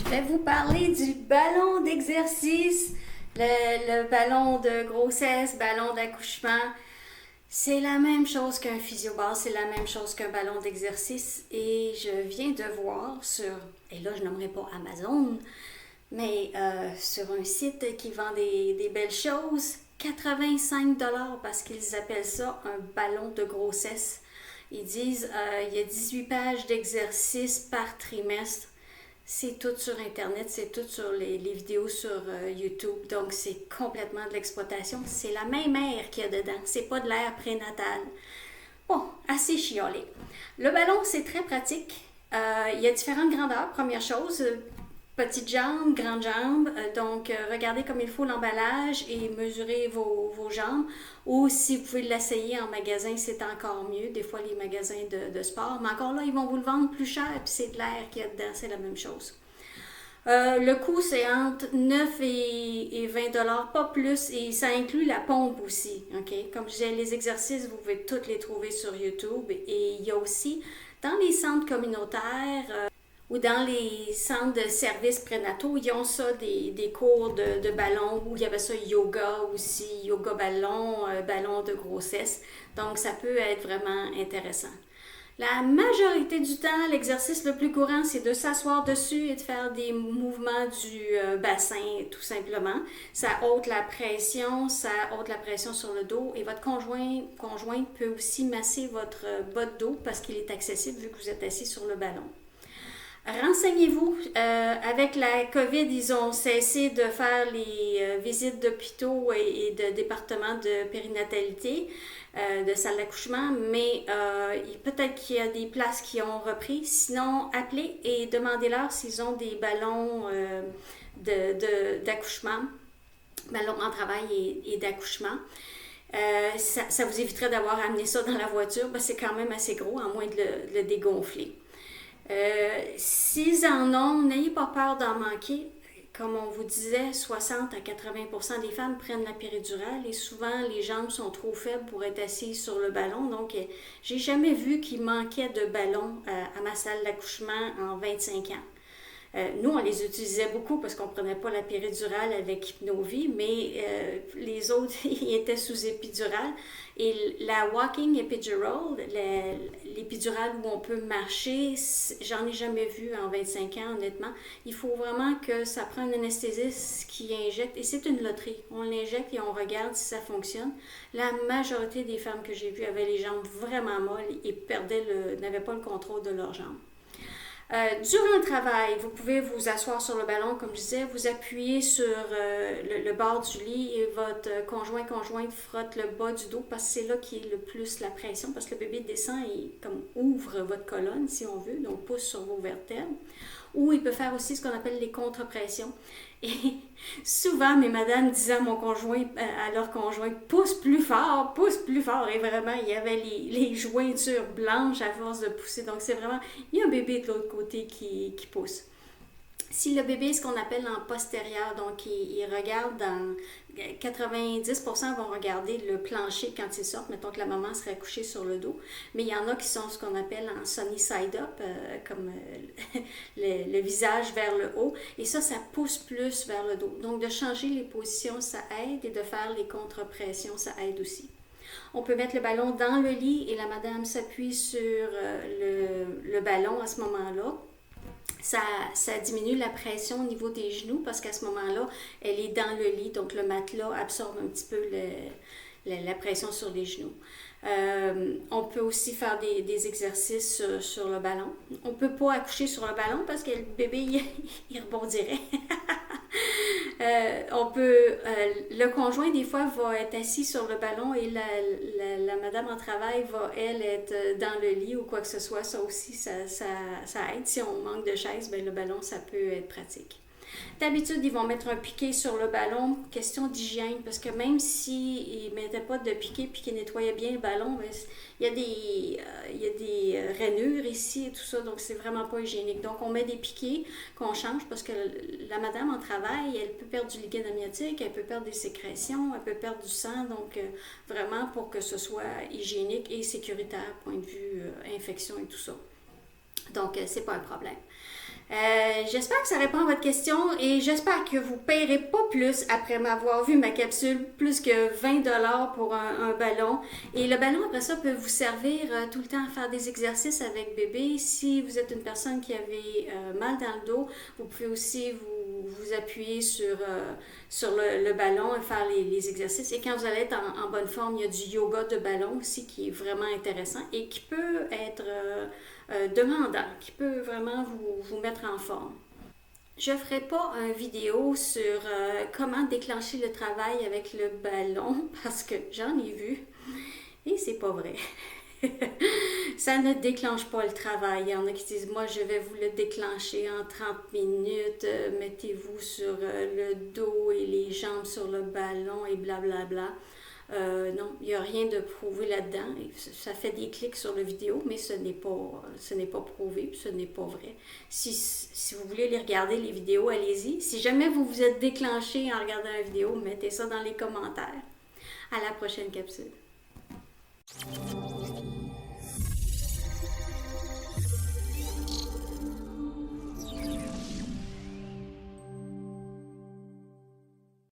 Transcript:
Je vais vous parler du ballon d'exercice, le ballon de grossesse, ballon d'accouchement. C'est la même chose qu'un physiobase, c'est la même chose qu'un ballon d'exercice. Et je viens de voir et là je nommerai pas Amazon, mais sur un site qui vend des belles choses, 85 $ parce qu'ils appellent ça un ballon de grossesse. Ils disent il y a 18 pages d'exercices par trimestre. C'est tout sur Internet, c'est tout sur les vidéos sur YouTube. Donc, c'est complètement de l'exploitation. C'est la même air qu'il y a dedans. C'est pas de l'air prénatal. Bon, assez chiolé. Le ballon, c'est très pratique. Il y a différentes grandeurs. Première chose, petites jambes, grandes jambes. Donc, regardez comme il faut l'emballage et mesurez vos jambes. Ou si vous pouvez l'essayer en magasin, c'est encore mieux. Des fois, les magasins de sport. Mais encore là, ils vont vous le vendre plus cher. Puis c'est de l'air qu'il y a dedans. C'est la même chose. Le coût, c'est entre 9 et 20 $, pas plus, et ça inclut la pompe aussi. Okay? Comme je disais, les exercices, vous pouvez tous les trouver sur YouTube. Et il y a aussi, dans les centres communautaires ou dans les centres de services prénataux, ils ont ça, des cours de ballon, où il y avait ça yoga aussi, yoga ballon, ballon de grossesse. Donc, ça peut être vraiment intéressant. La majorité du temps, l'exercice le plus courant, c'est de s'asseoir dessus et de faire des mouvements du bassin, tout simplement. Ça ôte la pression sur le dos et votre conjointe peut aussi masser votre bas de dos parce qu'il est accessible vu que vous êtes assis sur le ballon. Renseignez-vous. Avec la COVID, ils ont cessé de faire les visites d'hôpitaux et de départements de périnatalité, de salles d'accouchement, mais peut-être qu'il y a des places qui ont repris. Sinon, appelez et demandez-leur s'ils ont des ballons d'accouchement, ballons en travail et d'accouchement. Ça vous éviterait d'avoir amené ça dans la voiture, parce que c'est quand même assez gros, à moins de le dégonfler. S'ils en ont, n'ayez pas peur d'en manquer. Comme on vous disait, 60 à 80% des femmes prennent la péridurale et souvent les jambes sont trop faibles pour être assises sur le ballon. Donc, j'ai jamais vu qu'il manquait de ballons à ma salle d'accouchement en 25 ans. Nous, on les utilisait beaucoup parce qu'on ne prenait pas la péridurale avec Hypnovie, mais les autres, ils étaient sous épidurale. Et la walking epidural, l'épidurale où on peut marcher, j'en ai jamais vu en 25 ans, honnêtement. Il faut vraiment que ça prenne un anesthésiste qui injecte, et c'est une loterie. On l'injecte et on regarde si ça fonctionne. La majorité des femmes que j'ai vues avaient les jambes vraiment molles et n'avaient pas le contrôle de leurs jambes. Durant le travail, vous pouvez vous asseoir sur le ballon, comme je disais, vous appuyez sur le bord du lit et votre conjointe frotte le bas du dos parce que c'est là qu'il y a le plus la pression, parce que le bébé descend et comme ouvre votre colonne, si on veut, donc pousse sur vos vertèbres. Ou il peut faire aussi ce qu'on appelle les contre-pressions. Et souvent, mes madames disaient à leur conjoint, pousse plus fort. Et vraiment, il y avait les jointures blanches à force de pousser. Donc, c'est vraiment, il y a un bébé de l'autre côté qui pousse. Si le bébé est ce qu'on appelle en postérieur, donc il regarde 90% vont regarder le plancher quand ils sortent, mettons que la maman serait couchée sur le dos, mais il y en a qui sont ce qu'on appelle en sunny side up, comme le visage vers le haut, et ça pousse plus vers le dos. Donc de changer les positions, ça aide, et de faire les contre-pressions, ça aide aussi. On peut mettre le ballon dans le lit et la madame s'appuie sur le ballon à ce moment-là. Ça diminue la pression au niveau des genoux parce qu'à ce moment-là, elle est dans le lit, donc le matelas absorbe un petit peu la pression sur les genoux. On peut aussi faire des exercices sur le ballon. On ne peut pas accoucher sur le ballon parce que le bébé, il rebondirait. Le conjoint, des fois, va être assis sur le ballon et la madame en travail va, elle, être dans le lit ou quoi que ce soit. Ça aussi, ça aide. Si on manque de chaise, ben, le ballon, ça peut être pratique. D'habitude, ils vont mettre un piquet sur le ballon, question d'hygiène, parce que même s'ils ne mettaient pas de piquet et qu'ils nettoyaient bien le ballon, ben, il y a des rainures ici et tout ça, donc c'est vraiment pas hygiénique. Donc on met des piquets qu'on change parce que la madame en travail, elle peut perdre du liquide amniotique, elle peut perdre des sécrétions, elle peut perdre du sang, donc vraiment pour que ce soit hygiénique et sécuritaire, point de vue infection et tout ça. Donc, c'est pas un problème. J'espère que ça répond à votre question et j'espère que vous ne payerez pas plus après m'avoir vu ma capsule, plus que 20$ pour un ballon. Et le ballon, après ça, peut vous servir tout le temps à faire des exercices avec bébé. Si vous êtes une personne qui avait mal dans le dos, vous pouvez aussi vous appuyer sur le ballon et faire les exercices. Et quand vous allez être en bonne forme, il y a du yoga de ballon aussi qui est vraiment intéressant et qui peut être demandant, qui peut vraiment vous mettre en forme. Je ne ferai pas une vidéo sur comment déclencher le travail avec le ballon parce que j'en ai vu et c'est pas vrai. Ça ne déclenche pas le travail. Il y en a qui disent, moi je vais vous le déclencher en 30 minutes, mettez-vous sur le dos et les jambes sur le ballon et blablabla. Non, il n'y a rien de prouvé là-dedans. Ça fait des clics sur la vidéo, mais ce n'est pas prouvé, ce n'est pas vrai. Si vous voulez les regarder, les vidéos, allez-y. Si jamais vous vous êtes déclenché en regardant la vidéo, mettez ça dans les commentaires. À la prochaine capsule.